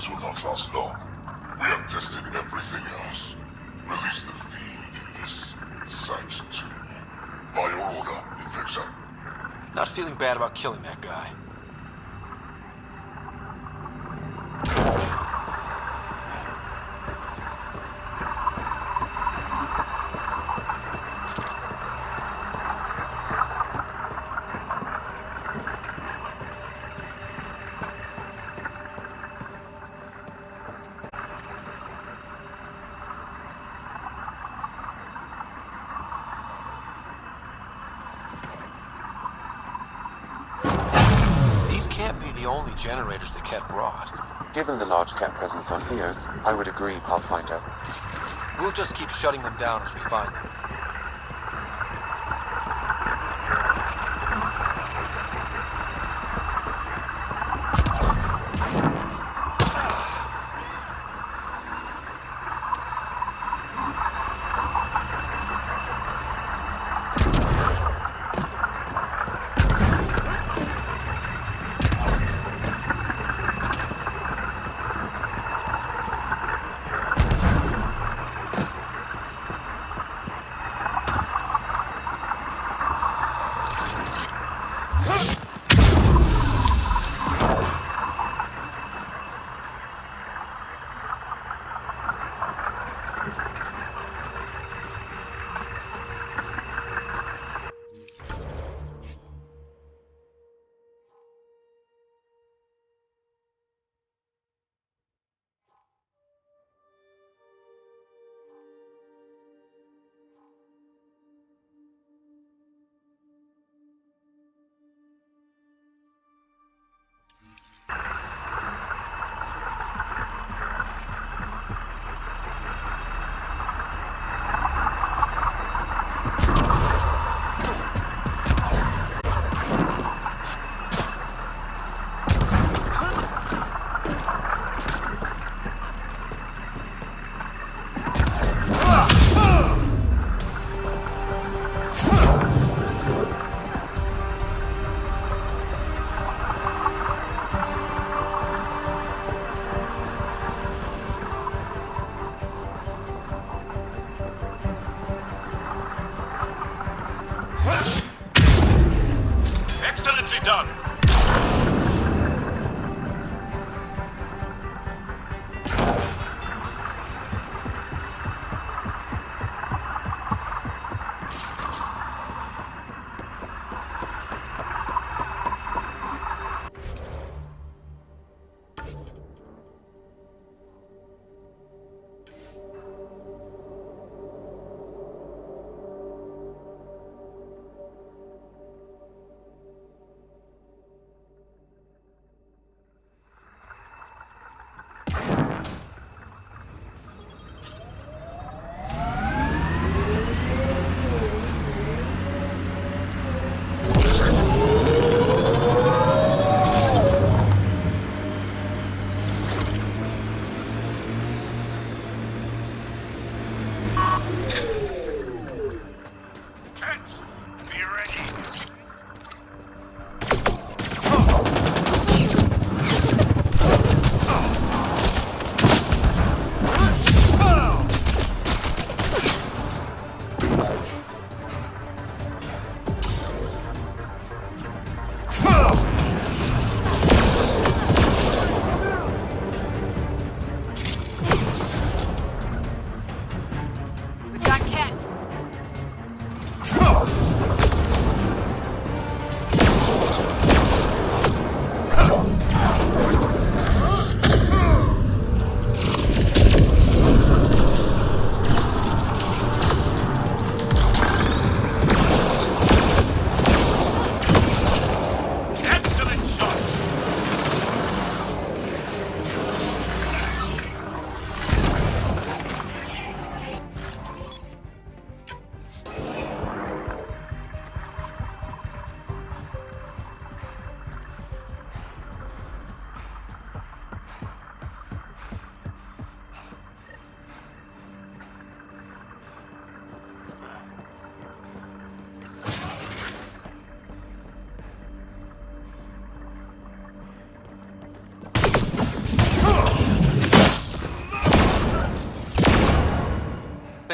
will not last long. We have tested everything else. Release the fiend in this site too. By your order, Invicta. Not feeling bad about killing that guy. Can't be the only generators that Kett brought. Given the large Kett presence on Eos, I would agree, Pathfinder. We'll just keep shutting them down as we find them.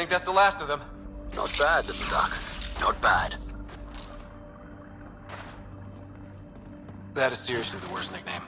think that's the last of them. Not bad, little duck. Not bad. That is seriously the worst nickname.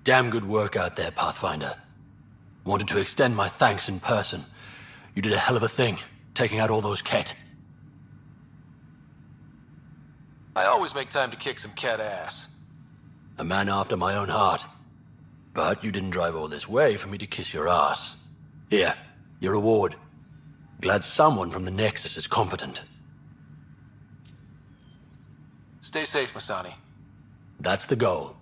Damn good work out there, Pathfinder. Wanted to extend my thanks in person. You did a hell of a thing, taking out all those Kett. I always make time to kick some cat ass. A man after my own heart. But you didn't drive all this way for me to kiss your ass. Here, your reward. Glad someone from the Nexus is competent. Stay safe, Masani. That's the goal.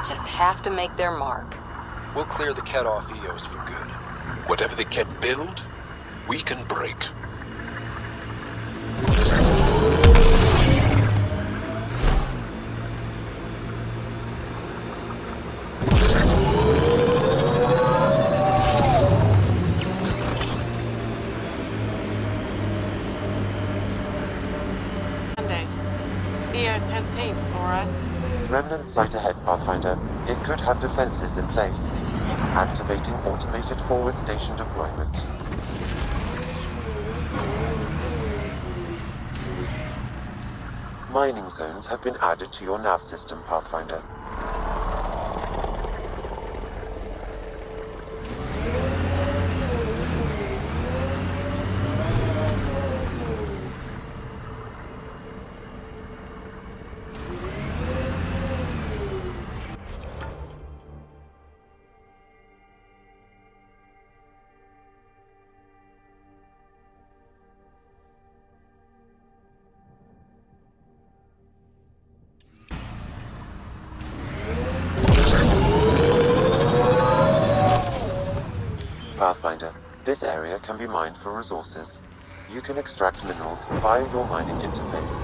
Just have to make their mark. We'll clear the Kett off Eos for good. Whatever the Kett build, we can break. Eos has teeth, alright? Remnant site ahead, Pathfinder. It could have defenses in place. Activating automated forward station deployment. Mining zones have been added to your nav system, Pathfinder. Pathfinder, this area can be mined for resources. You can extract minerals via your mining interface.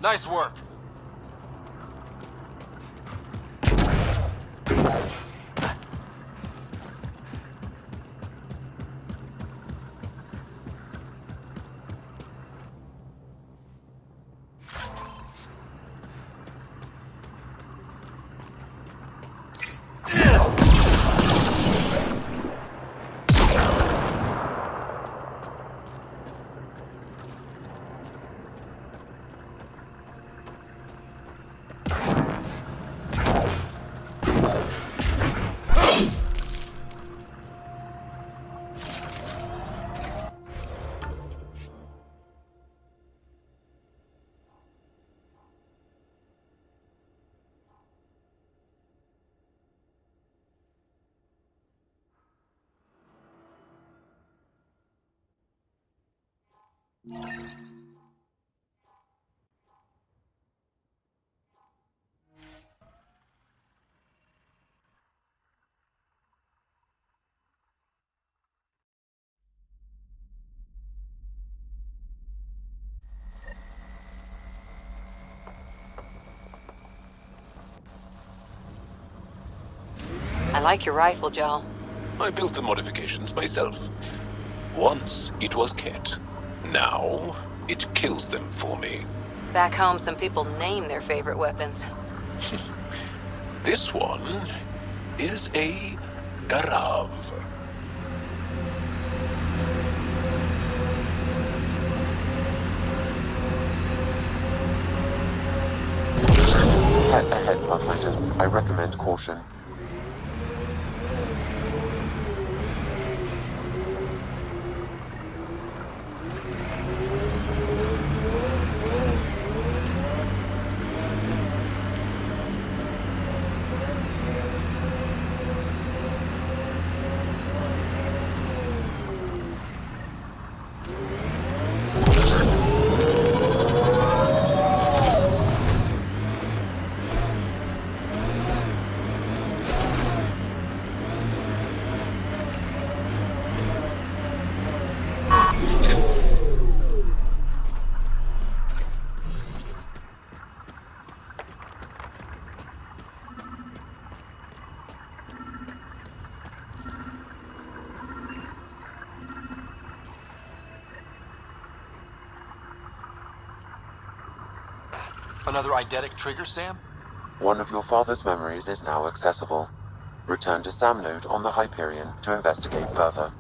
Nice work. I like your rifle, Joel. I built the modifications myself. Once it was Kett. Now it kills them for me. Back home, some people name their favorite weapons. This one is a Garav. Head ahead, Pathfinder. I recommend caution. Another eidetic trigger, Sam? One of your father's memories is now accessible. Return to Sam Node on the Hyperion to investigate further.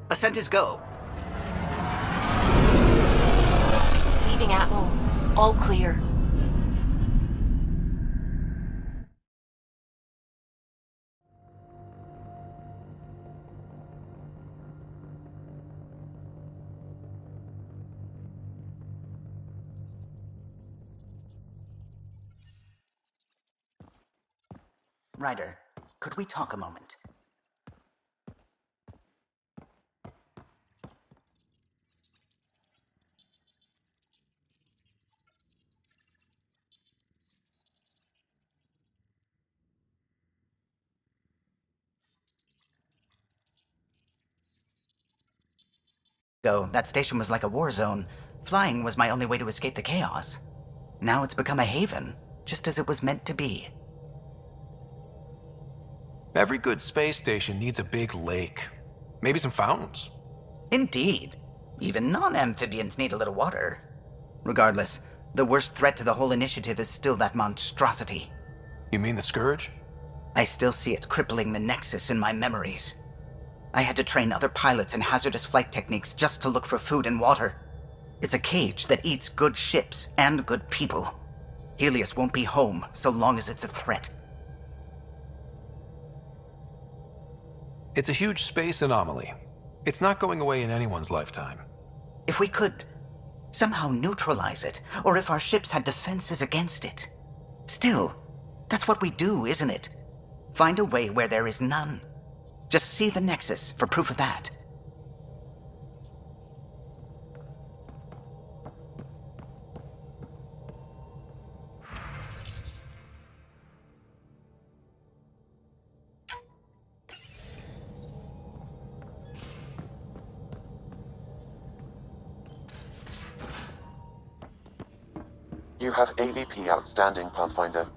Ascent is go. Leaving Atmo. All clear. Ryder, could we talk a moment? That station was like a war zone. Flying was my only way to escape the chaos. Now it's become a haven, just as it was meant to be. Every good space station needs a big lake. Maybe some fountains. Indeed. Even non-amphibians need a little water. Regardless, the worst threat to the whole initiative is still that monstrosity. You mean the Scourge? I still see it crippling the Nexus in my memories. I had to train other pilots in hazardous flight techniques just to look for food and water. It's a cage that eats good ships and good people. Helios won't be home so long as it's a threat. It's a huge space anomaly. It's not going away in anyone's lifetime. If we could somehow neutralize it, or if our ships had defenses against it. Still, that's what we do, isn't it? Find a way where there is none. Just see the Nexus for proof of that. You have AVP outstanding, Pathfinder.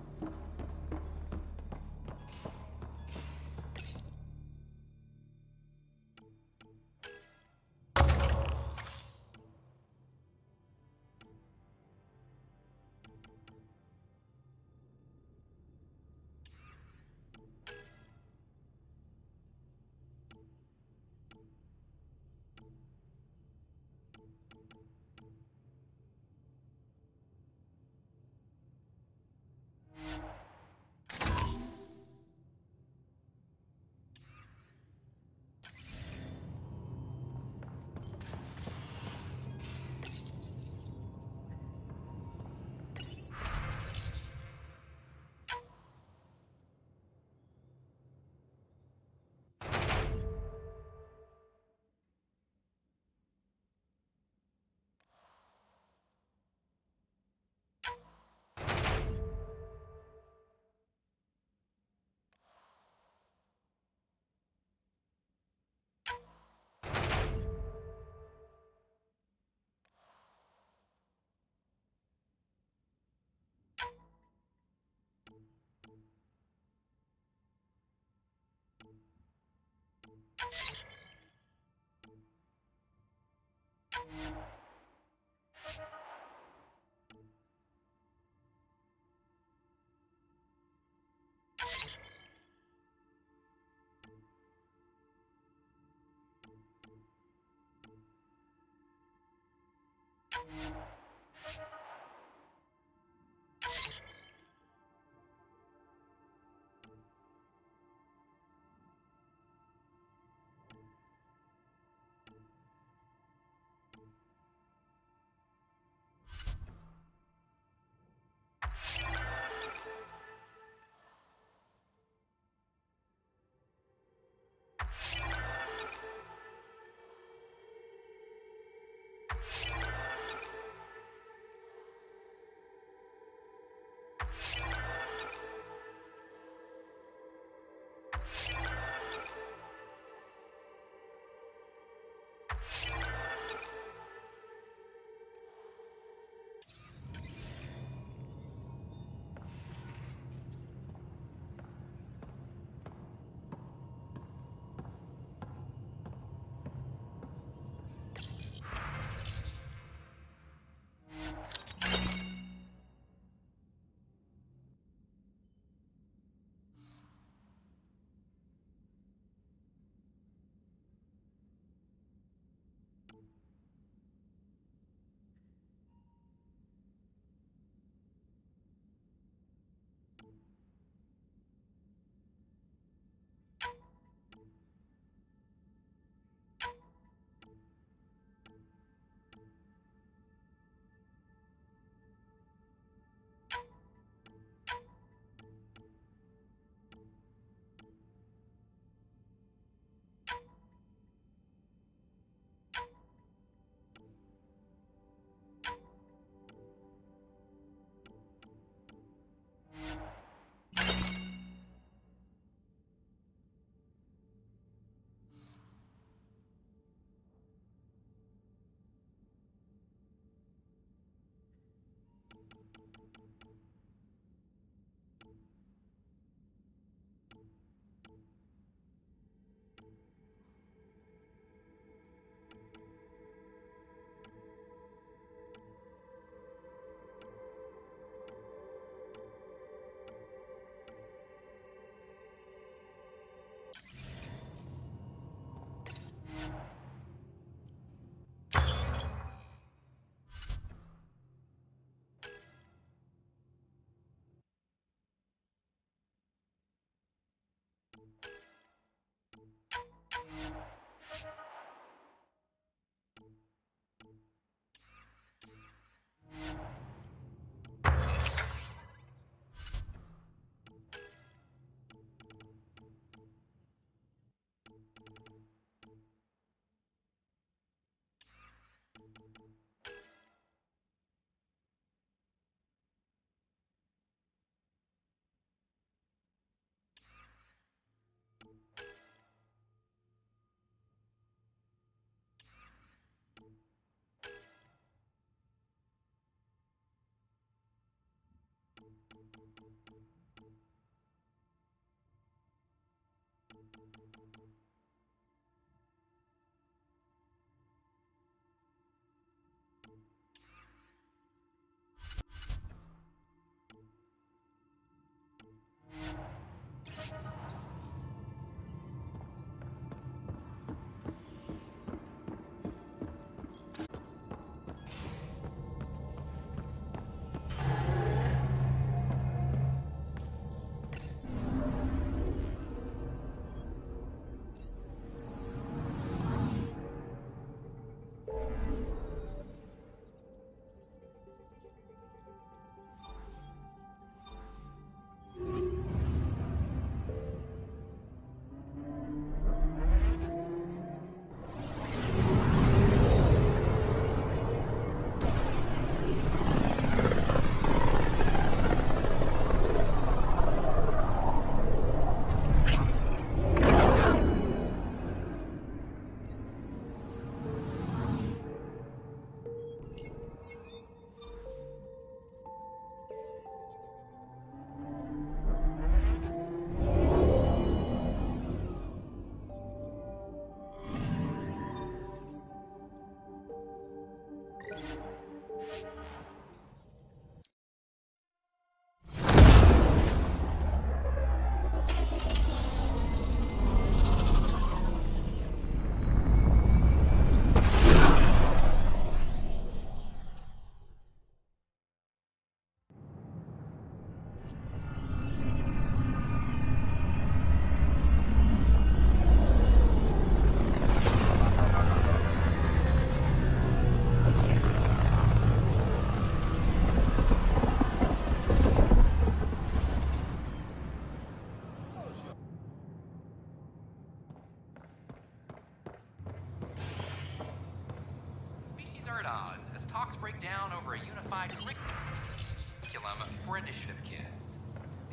at odds as talks break down over a unified curriculum for initiative kids.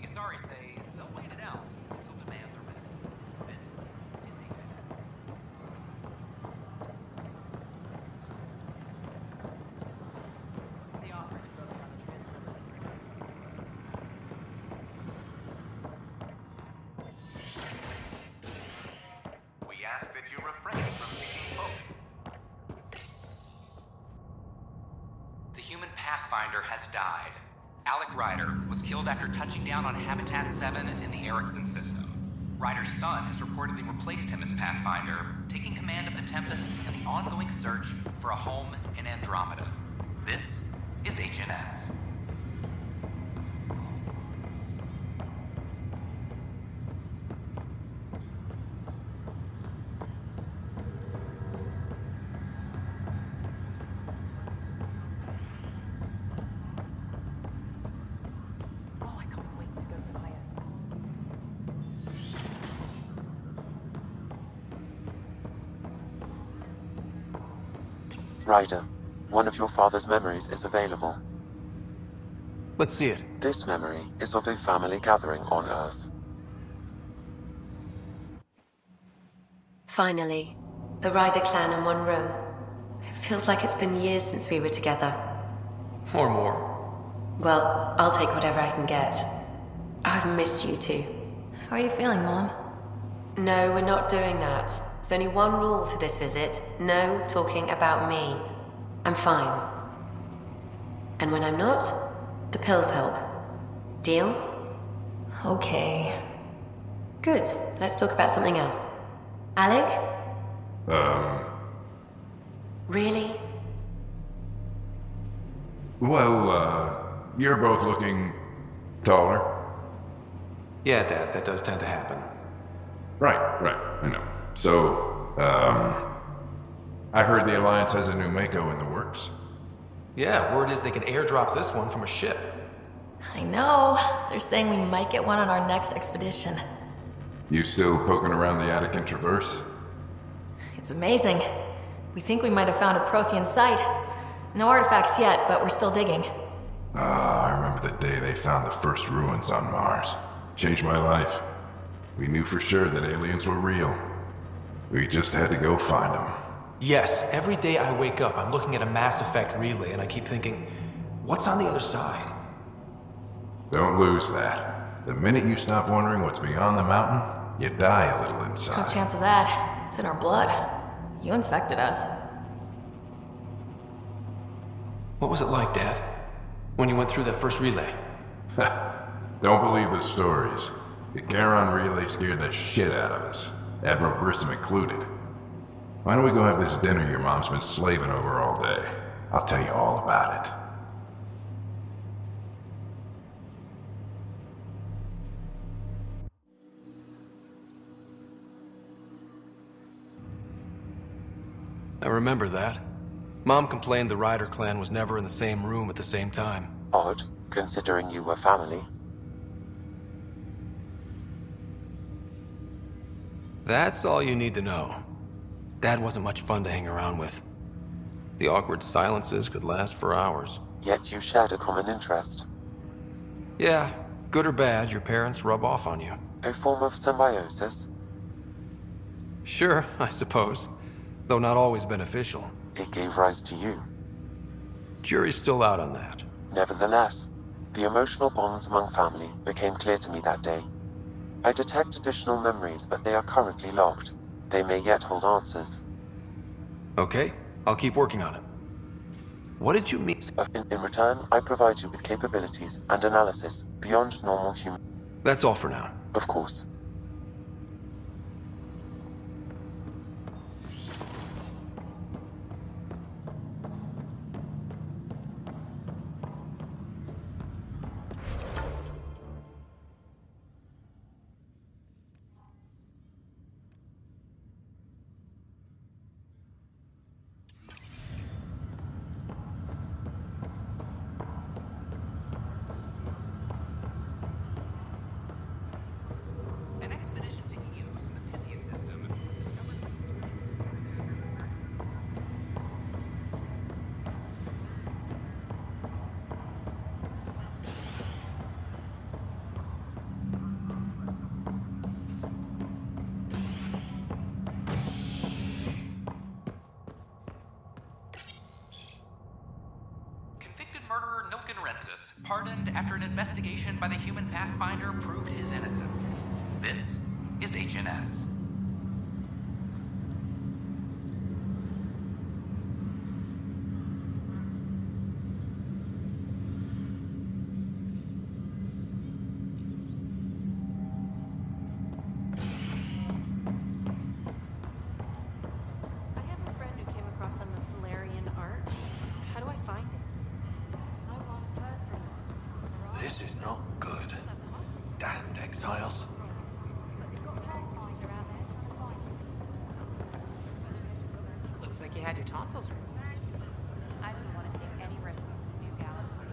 The Asari say they'll wait it out until demands are met. We ask that you refrain from seeking hope. The human Pathfinder has died. Alec Ryder was killed after touching down on Habitat 7 in the Erickson system. Ryder's son has reportedly replaced him as Pathfinder, taking command of the Tempest in the ongoing search for a home in Andromeda. This is HNS. Ryder, one of your father's memories is available. Let's see it. This memory is of a family gathering on Earth. Finally, the Ryder clan in one room. It feels like it's been years since we were together. Or more. Well, I'll take whatever I can get. I've missed you too. How are you feeling, Mom? No, we're not doing that. There's only one rule for this visit. No talking about me. I'm fine. And when I'm not, the pills help. Deal? Okay. Good. Let's talk about something else. Alec? Really? Well, you're both looking taller. Yeah, Dad, that does tend to happen. Right, I know. So, I heard the Alliance has a new Mako in the works. Yeah, word is they can airdrop this one from a ship. I know. They're saying we might get one on our next expedition. You still poking around the Attican Traverse? It's amazing. We think we might have found a Prothean site. No artifacts yet, but we're still digging. I remember the day they found the first ruins on Mars. Changed my life. We knew for sure that aliens were real. We just had to go find them. Yes, every day I wake up, I'm looking at a Mass Effect relay and I keep thinking, what's on the other side? Don't lose that. The minute you stop wondering what's beyond the mountain, you die a little No inside. chance of that. It's in our blood. You infected us. What was it like, Dad? When you went through that first relay? Don't believe the stories. The Charon relay scared the shit out of us. Admiral Grissom included. Why don't we go have this dinner your mom's been slaving over all day? I'll tell you all about it. I remember that. Mom complained the Ryder clan was never in the same room at the same time. Odd, considering you were family. That's all you need to know. Dad wasn't much fun to hang around with. The awkward silences could last for hours. Yet you shared a common interest. Yeah, good or bad, your parents rub off on you. A form of symbiosis. Sure, I suppose. Though not always beneficial. It gave rise to you. Jury's still out on that. Nevertheless, the emotional bonds among family became clear to me that day. I detect additional memories, but they are currently logged. They may yet hold answers. Okay, I'll keep working on it. What did you mean? In return, I provide you with capabilities and analysis beyond normal human... That's all for now. Of course. Rensis, pardoned after an investigation by the human Pathfinder proved his innocence. This is HNS. This is not good. Damned exiles. Looks like you had your tonsils removed. I didn't want to take any risks in the new galaxy.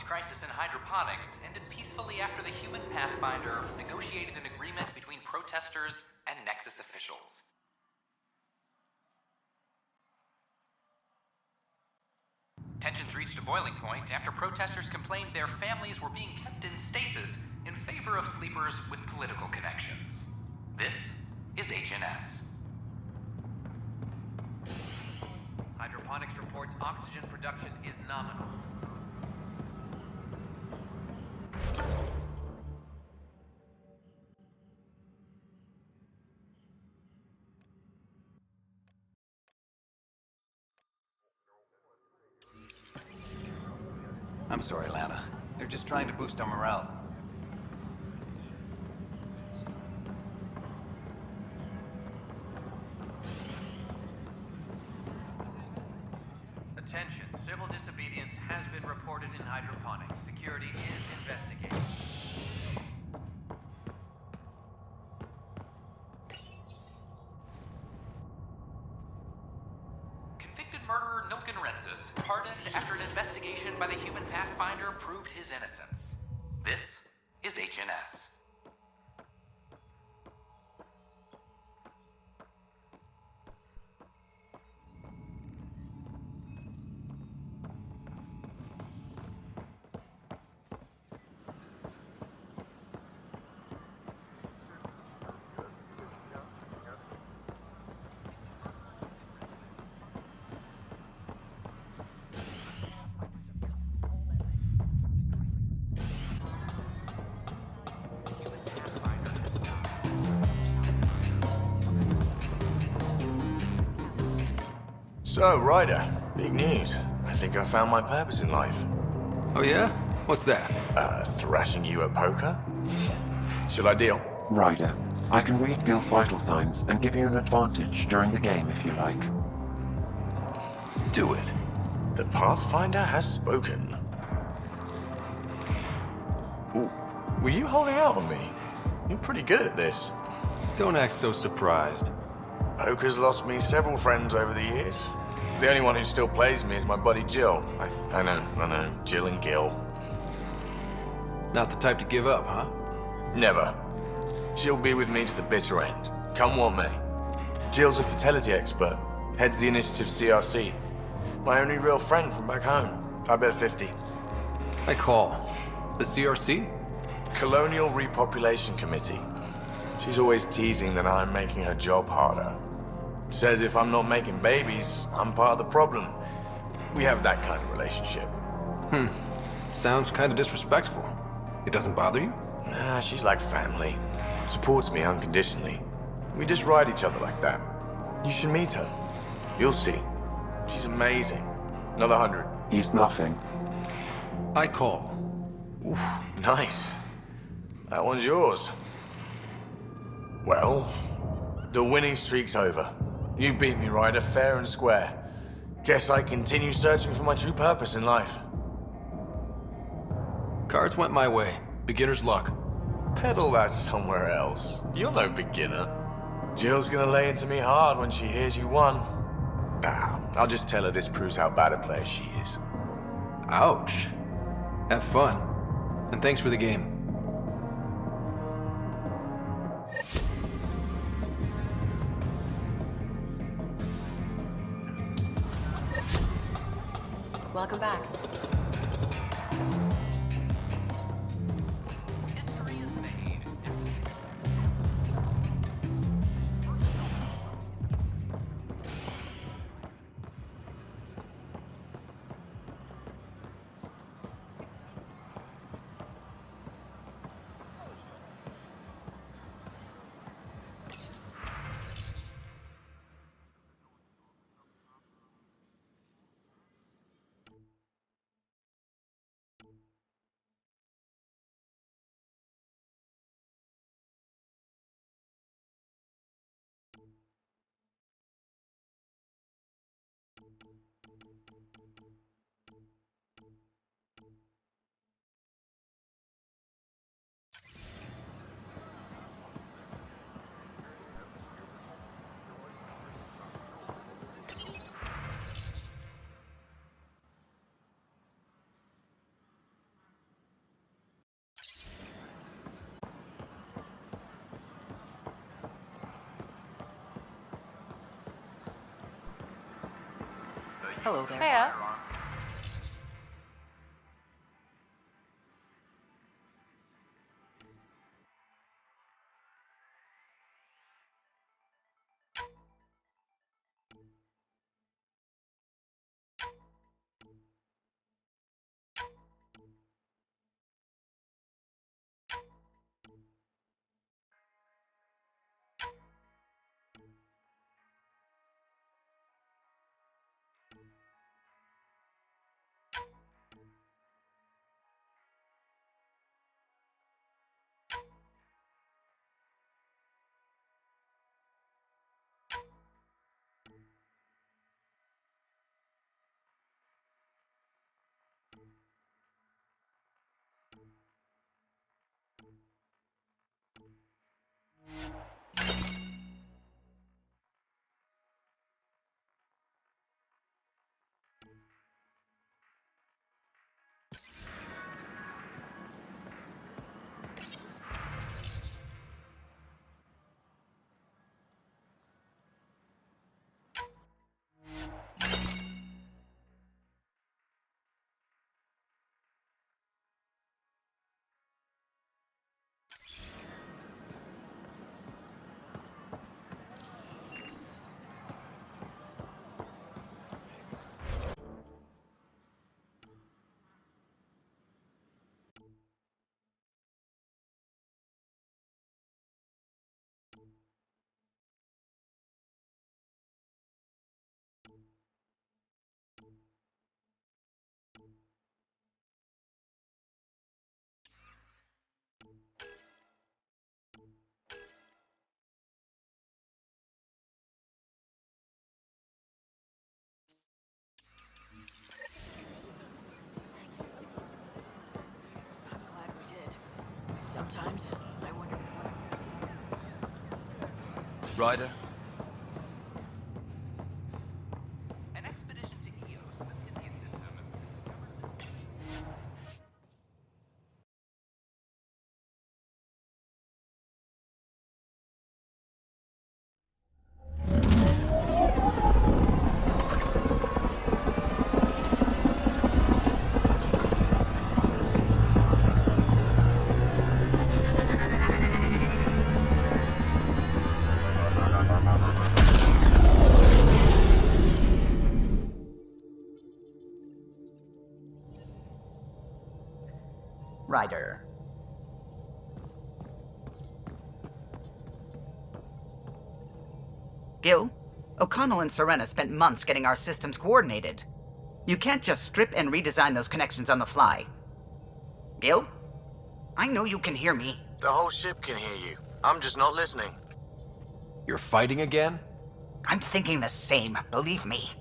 Crisis in hydroponics ended peacefully after the human Pathfinder negotiated an agreement between protesters and Nexus officials. Tensions reached a boiling point after protesters complained their families were being kept in stasis in favor of sleepers with political connections. This is HNS. Hydroponics reports oxygen production is nominal. I'm sorry, Lana. They're just trying to boost our morale. Attention, civil disobedience has been reported in hydroponics. Security is investigating. Convicted murderer Nilken Rensis, pardoned after an investigation by the human Pathfinder proved his innocence. This is HNS. So, Ryder, big news. I think I found my purpose in life. Oh yeah? What's that? Thrashing you at poker? Should I deal? Ryder, I can read Gil's vital signs and give you an advantage during the game if you like. Do it. The Pathfinder has spoken. Ooh, were you holding out on me? You're pretty good at this. Don't act so surprised. Poker's lost me several friends over the years. The only one who still plays me is my buddy Jill. I know. Jill and Gil. Not the type to give up, huh? Never. She'll be with me to the bitter end. Come what may. Jill's a fertility expert. Heads the initiative CRC. My only real friend from back home. I bet 50. I call. The CRC? Colonial Repopulation Committee. She's always teasing that I'm making her job harder. Says if I'm not making babies, I'm part of the problem. We have that kind of relationship. Sounds kind of disrespectful. It doesn't bother you? Nah, she's like family. Supports me unconditionally. We just ride each other like that. You should meet her. You'll see. She's amazing. Another 100. He's bluffing. I call. Oof, nice. That one's yours. Well, the winning streak's over. You beat me, Ryder, fair and square. Guess I continue searching for my true purpose in life. Cards went my way. Beginner's luck. Peddle that somewhere else. You're no beginner. Jill's gonna lay into me hard when she hears you won. Bah, I'll just tell her this proves how bad a player she is. Ouch. Have fun. And thanks for the game. Welcome back. Hello there. Hiya. Sometimes I wonder. Ryder? An expedition to Eos, the Pythia system. Ryder. Gil, O'Connell and Serena spent months getting our systems coordinated. You can't just strip and redesign those connections on the fly. Gil? I know you can hear me. The whole ship can hear you. I'm just not listening. You're fighting again? I'm thinking the same, believe me.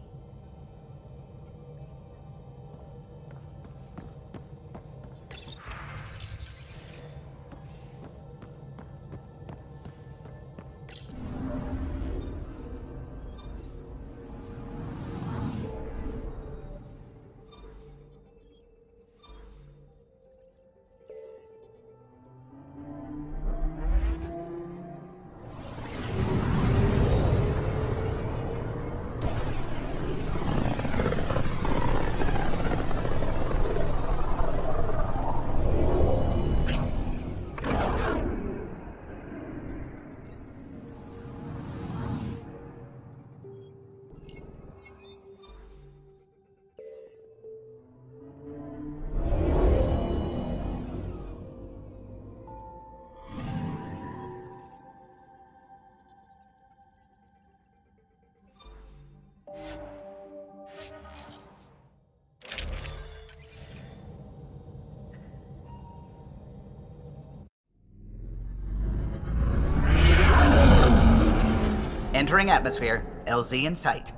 Entering atmosphere. LZ in sight.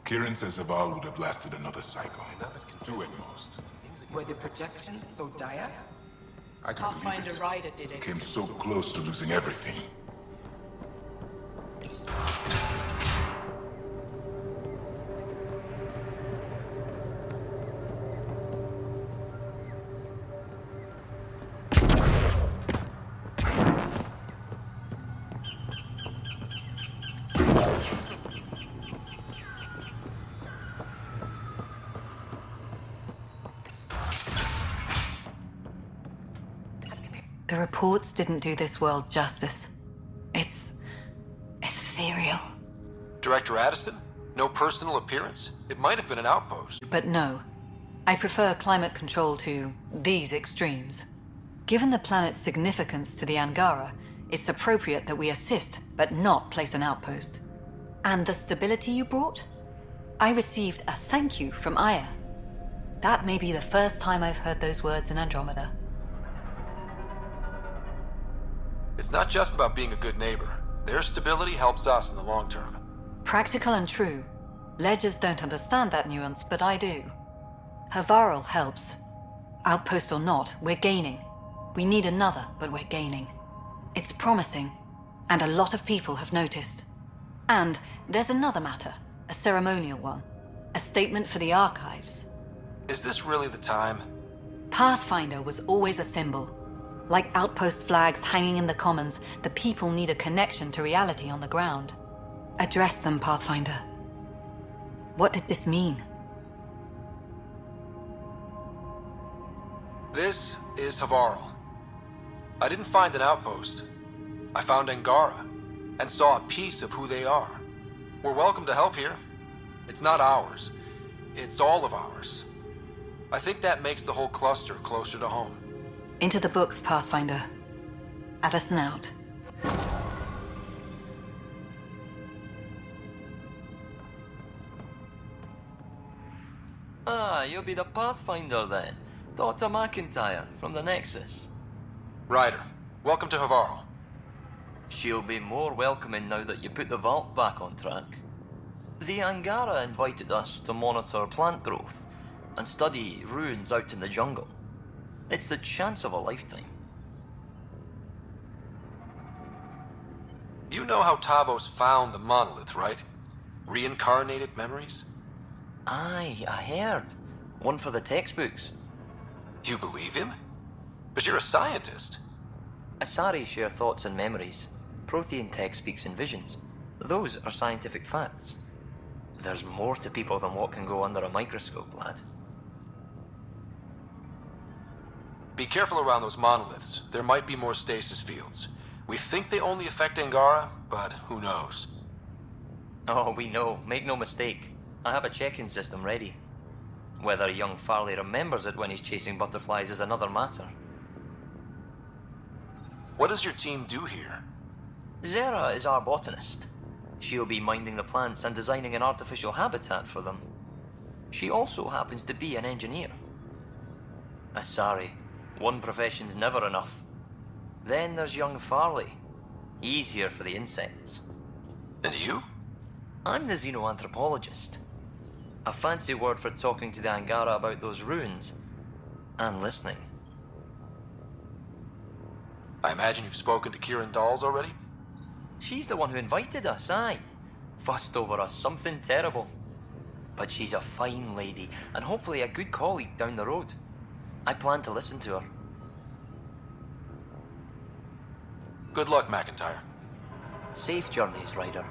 Kieran says Haval would have blasted another cycle. Two at most. Were the projections so dire? I can believe Pathfinder it. Ryder did it. Came so close to losing everything. The reports didn't do this world justice. It's ethereal. Director Addison? No personal appearance? It might have been an outpost. But no, I prefer climate control to these extremes. Given the planet's significance to the Angara, it's appropriate that we assist, but not place an outpost. And the stability you brought? I received a thank you from Aya. That may be the first time I've heard those words in Andromeda. It's not just about being a good neighbor. Their stability helps us in the long term. Practical and true. Ledgers don't understand that nuance, but I do. Havarl helps. Outpost or not, we're gaining. We need another, but we're gaining. It's promising, and a lot of people have noticed. And there's another matter, a ceremonial one. A statement for the archives. Is this really the time? Pathfinder was always a symbol. Like outpost flags hanging in the commons, the people need a connection to reality on the ground. Address them, Pathfinder. What did this mean? This is Havarl. I didn't find an outpost. I found Angara, and saw a piece of who they are. We're welcome to help here. It's not ours. It's all of ours. I think that makes the whole cluster closer to home. Into the books, Pathfinder. Addison out. Ah, you'll be the Pathfinder then. Dr. McIntyre from the Nexus. Ryder, welcome to Havarl. She'll be more welcoming now that you put the vault back on track. The Angara invited us to monitor plant growth and study ruins out in the jungle. It's the chance of a lifetime. You know how Tavos found the monolith, right? Reincarnated memories? Aye, I heard. One for the textbooks. You believe him? But you're a scientist. Asari share thoughts and memories. Prothean tech speaks in visions. Those are scientific facts. There's more to people than what can go under a microscope, lad. Be careful around those monoliths. There might be more stasis fields. We think they only affect Angara, but who knows? Oh, we know. Make no mistake. I have a check-in system ready. Whether young Farley remembers it when he's chasing butterflies is another matter. What does your team do here? Zera is our botanist. She'll be minding the plants and designing an artificial habitat for them. She also happens to be an engineer. Asari, one profession's never enough. Then there's young Farley. He's here for the insects. And you? I'm the xenoanthropologist. A fancy word for talking to the Angara about those ruins. And listening. I imagine you've spoken to Kieran Dawes already? She's the one who invited us, aye. Fussed over us something terrible. But she's a fine lady, and hopefully a good colleague down the road. I plan to listen to her. Good luck, McIntyre. Safe journeys, Ryder.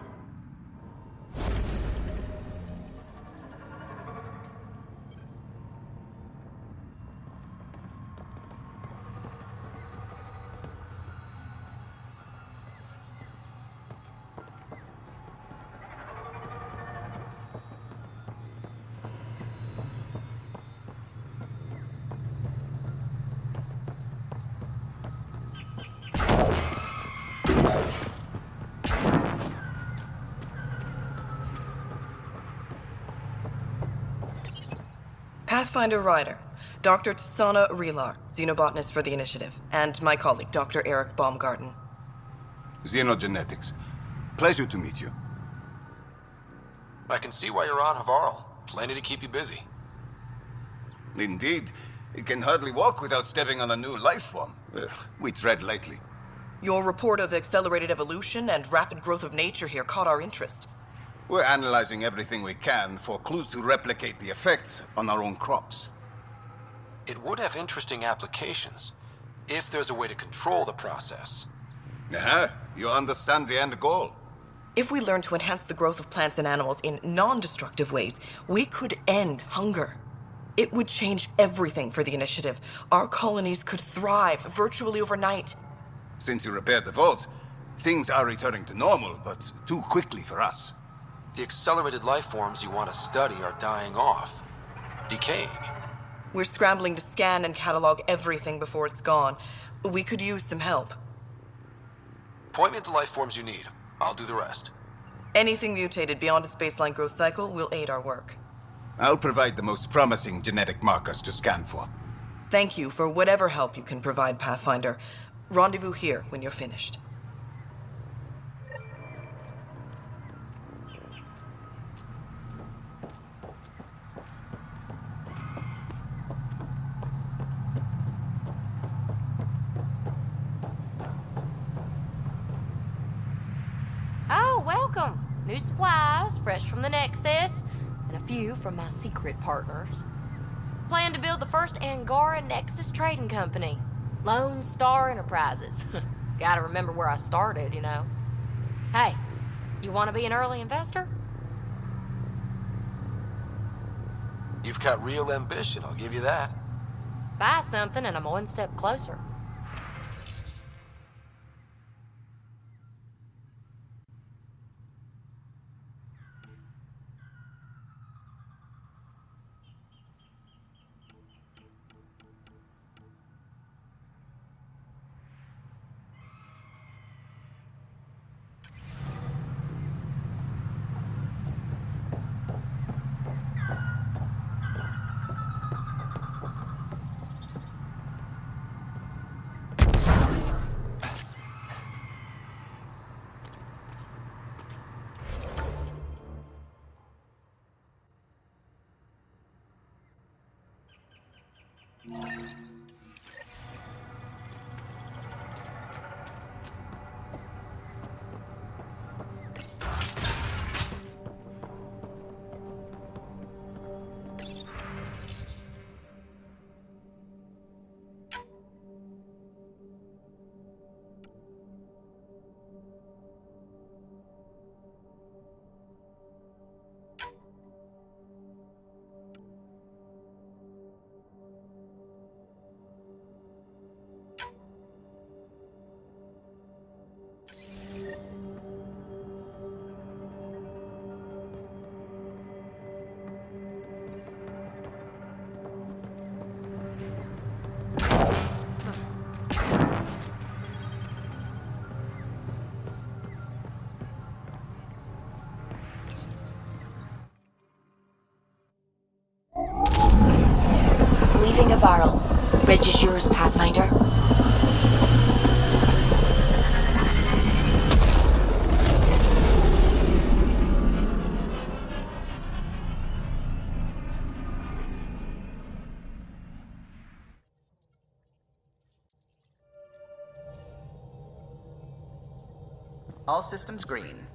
Pathfinder Ryder, Dr. Tsana Relar, xenobotanist for the Initiative, and my colleague, Dr. Eric Baumgarten. Xenogenetics. Pleasure to meet you. I can see why you're on Havarl. Plenty to keep you busy. Indeed. It can hardly walk without stepping on a new life form. We tread lightly. Your report of accelerated evolution and rapid growth of nature here caught our interest. We're analyzing everything we can for clues to replicate the effects on our own crops. It would have interesting applications, if there's a way to control the process. You understand the end goal. If we learn to enhance the growth of plants and animals in non-destructive ways, we could end hunger. It would change everything for the Initiative. Our colonies could thrive virtually overnight. Since you repaired the vault, things are returning to normal, but too quickly for us. The accelerated life forms you want to study are dying off, decaying. We're scrambling to scan and catalog everything before it's gone. We could use some help. Point me to life forms you need. I'll do the rest. Anything mutated beyond its baseline growth cycle will aid our work. I'll provide the most promising genetic markers to scan for. Thank you for whatever help you can provide, Pathfinder. Rendezvous here when you're finished. Oh, welcome. New supplies, fresh from the Nexus, and a few from my secret partners. Plan to build the first Angara Nexus trading company. Lone Star Enterprises. Gotta remember where I started, you know. Hey, you want to be an early investor? You've got real ambition, I'll give you that. Buy something and I'm one step closer. Leaving Avarl. Bridge is yours, Pathfinder. All systems green.